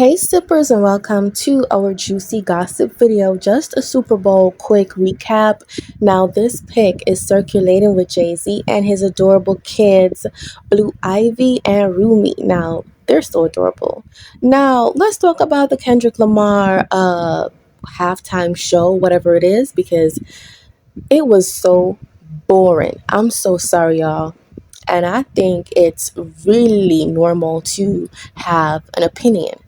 Hey sippers and welcome to our juicy gossip video. Just a Super Bowl quick recap. Now this pic is circulating with Jay-Z and his adorable kids, Blue Ivy and Rumi. Now they're so adorable. Now let's talk about the Kendrick Lamar halftime show, whatever it is, because it was so boring. I'm so sorry, y'all. And I think it's really normal to have an opinion.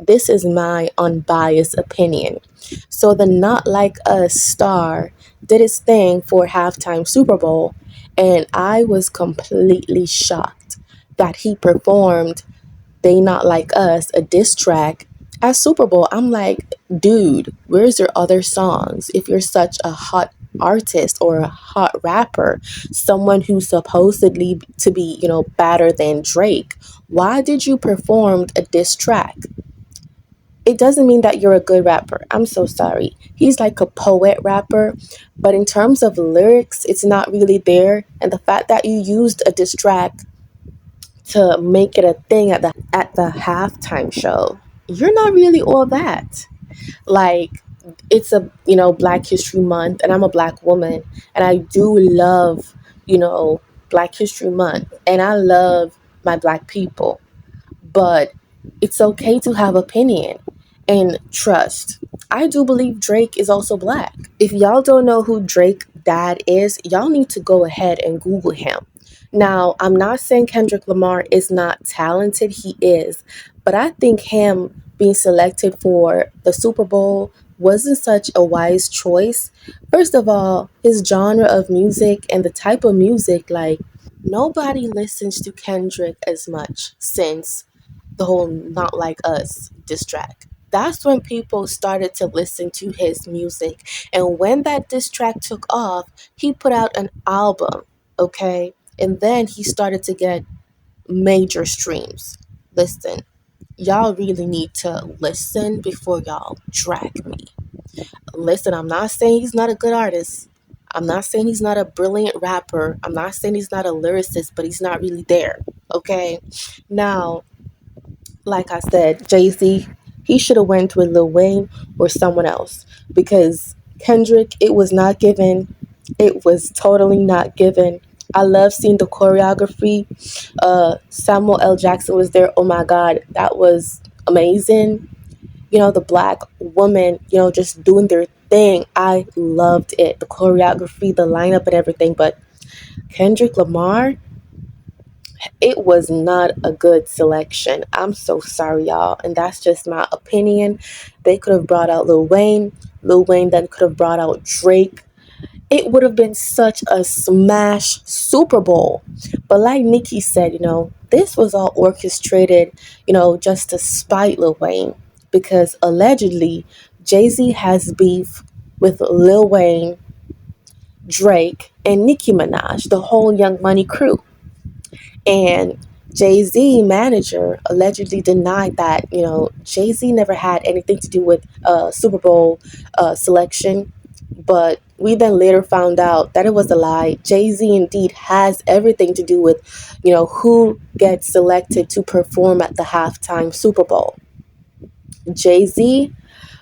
This is my unbiased opinion. So the Not Like Us star did his thing for halftime Super Bowl, and I was completely shocked that he performed They Not Like Us, a diss track, at Super Bowl. I'm like, dude, where's your other songs? If you're such a hot artist or a hot rapper, someone who's supposedly to be, better than Drake, why did you perform a diss track? It doesn't mean that you're a good rapper. I'm so sorry. He's like a poet rapper, but in terms of lyrics, it's not really there. And the fact that you used a diss track to make it a thing at the halftime show, you're not really all that. Like, it's a Black History Month, and I'm a Black woman, and I do love Black History Month, and I love my Black people, but it's okay to have opinion and trust. I do believe Drake is also black. If y'all don't know who Drake dad is, y'all need to go ahead and Google him. Now, I'm not saying Kendrick Lamar is not talented, he is, but I think him being selected for the Super Bowl wasn't such a wise choice. First of all, his genre of music and the type of music, like, nobody listens to Kendrick as much since the whole Not Like Us diss track. That's when people started to listen to his music. And when that diss track took off, he put out an album, okay? And then he started to get major streams. Listen, y'all really need to listen before y'all drag me. Listen, I'm not saying he's not a good artist. I'm not saying he's not a brilliant rapper. I'm not saying he's not a lyricist, but he's not really there, okay? Now, like I said, Jay-Z, he should have went with Lil Wayne or someone else, because Kendrick, it was not given. It was totally not given. I love seeing the choreography. Samuel L. Jackson was there. Oh my God, that was amazing. The Black woman, just doing their thing. I loved it. The choreography, the lineup, and everything. But Kendrick Lamar, it was not a good selection. I'm so sorry, y'all. And that's just my opinion. They could have brought out Lil Wayne. Lil Wayne then could have brought out Drake. It would have been such a smash Super Bowl. But like Nicki said, this was all orchestrated, just to spite Lil Wayne. Because allegedly, Jay-Z has beef with Lil Wayne, Drake, and Nicki Minaj, the whole Young Money crew. And Jay-Z manager allegedly denied that, Jay-Z never had anything to do with Super Bowl selection. But we then later found out that it was a lie. Jay-Z indeed has everything to do with, who gets selected to perform at the halftime Super Bowl. Jay-Z,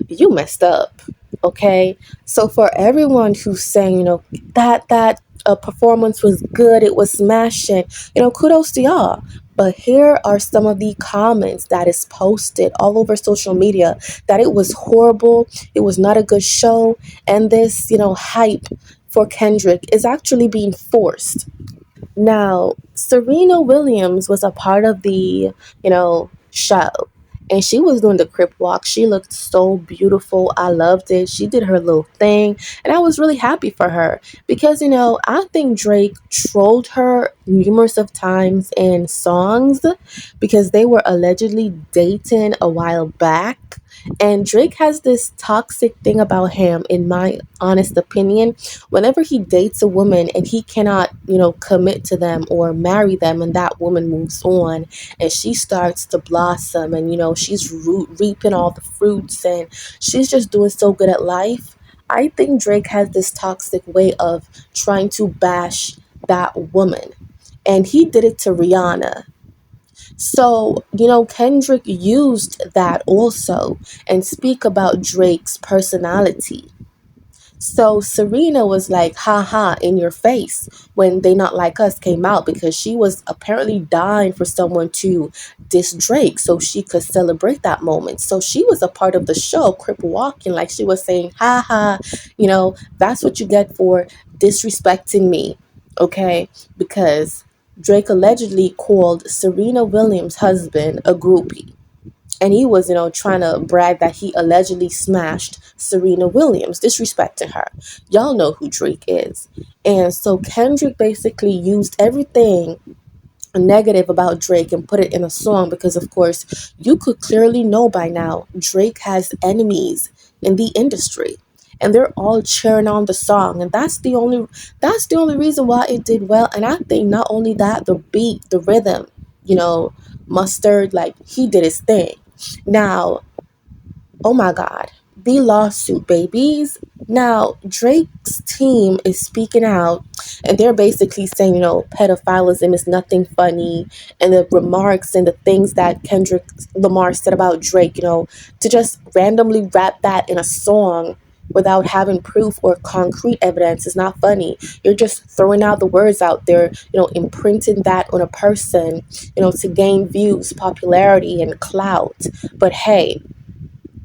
you messed up. Okay, so for everyone who's saying, that performance was good, it was smashing, kudos to y'all. But here are some of the comments that is posted all over social media, that it was horrible, it was not a good show, and this, hype for Kendrick is actually being forced. Now, Serena Williams was a part of the, show. And she was doing the crip walk. She looked so beautiful. I loved it. She did her little thing. And I was really happy for her. Because, I think Drake trolled her numerous of times in songs, because they were allegedly dating a while back. And Drake has this toxic thing about him, in my honest opinion. Whenever he dates a woman and he cannot, commit to them or marry them, and that woman moves on and she starts to blossom, and, she's reaping all the fruits, and she's just doing so good at life. I think Drake has this toxic way of trying to bash that woman. And he did it to Rihanna. So, Kendrick used that also and speak about Drake's personality. So Serena was like, haha, in your face when They Not Like Us came out, because she was apparently dying for someone to diss Drake so she could celebrate that moment. So she was a part of the show, crip walking, like she was saying, haha, that's what you get for disrespecting me. Okay. Because Drake allegedly called Serena Williams' husband a groupie. And he was, trying to brag that he allegedly smashed Serena Williams, disrespecting her. Y'all know who Drake is. And so Kendrick basically used everything negative about Drake and put it in a song because, of course, you could clearly know by now Drake has enemies in the industry. And they're all cheering on the song, and that's the only reason why it did well. And I think not only that, the beat, the rhythm, you know, Mustard, like he did his thing. Now, oh my God, the lawsuit, babies. Now, Drake's team is speaking out and they're basically saying, pedophilism is nothing funny. And the remarks and the things that Kendrick Lamar said about Drake, to just randomly rap that in a song without having proof or concrete evidence is not funny. You're just throwing out the words out there, imprinting that on a person, to gain views, popularity, and clout. But hey,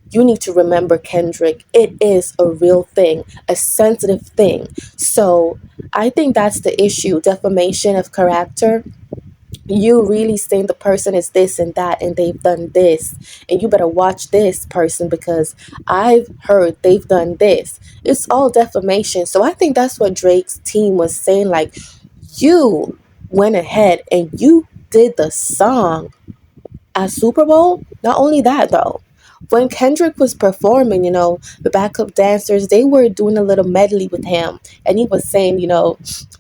you need to remember, Kendrick, it is a real thing, a sensitive thing. So I think that's the issue, defamation of character. You really saying the person is this and that and they've done this, and you better watch this person because I've heard they've done this. It's all defamation. So I think that's what Drake's team was saying. Like, you went ahead and you did the song at Super Bowl. Not only that, though, when Kendrick was performing, the backup dancers, they were doing a little medley with him. And he was saying,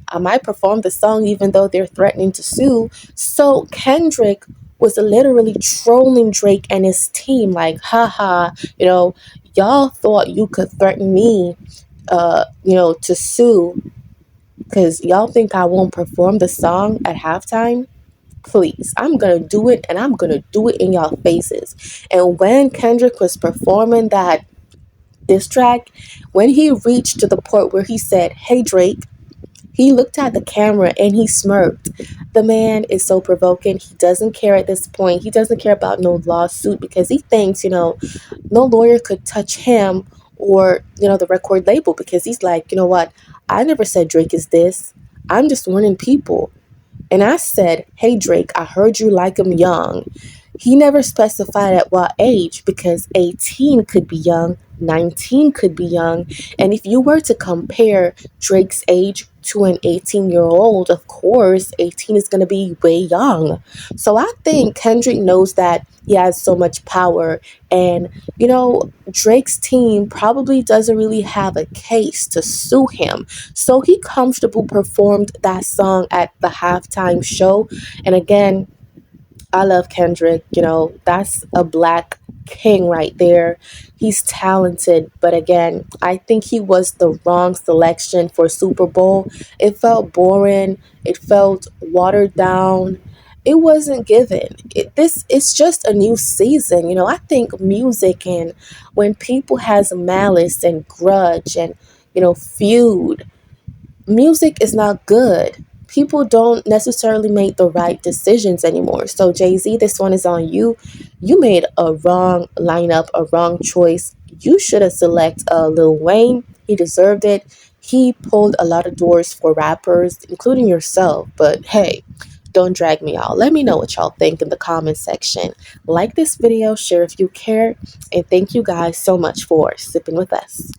I might perform the song even though they're threatening to sue. So Kendrick was literally trolling Drake and his team, like, haha, y'all thought you could threaten me, to sue because y'all think I won't perform the song at halftime. Please, I'm gonna do it, and I'm gonna do it in y'all faces. And when Kendrick was performing that diss track, when he reached to the point where he said, "Hey Drake," he looked at the camera and he smirked. The man is so provoking. He doesn't care at this point. He doesn't care about no lawsuit because he thinks, no lawyer could touch him or, the record label, because he's like, you know what? I never said Drake is this. I'm just warning people. And I said, hey, Drake, I heard you like him young. He never specified at what age, because 18 could be young, 19 could be young. And if you were to compare Drake's age to an 18-year-old, of course, 18 is going to be way young. So I think Kendrick knows that he has so much power. And, Drake's team probably doesn't really have a case to sue him. So he comfortable performed that song at the halftime show. And again, I love Kendrick. That's a black king right there. He's talented, but again, I think he was the wrong selection for Super Bowl. It felt boring. It felt watered down. It wasn't given. It's just a new season. I think music, and when people has malice and grudge and feud, music is not good. People don't necessarily make the right decisions anymore. So Jay-Z, this one is on you. You made a wrong lineup, a wrong choice. You should have selected Lil Wayne. He deserved it. He pulled a lot of doors for rappers, including yourself. But hey, don't drag me out. Let me know what y'all think in the comment section. Like this video, share if you care, and thank you guys so much for sipping with us.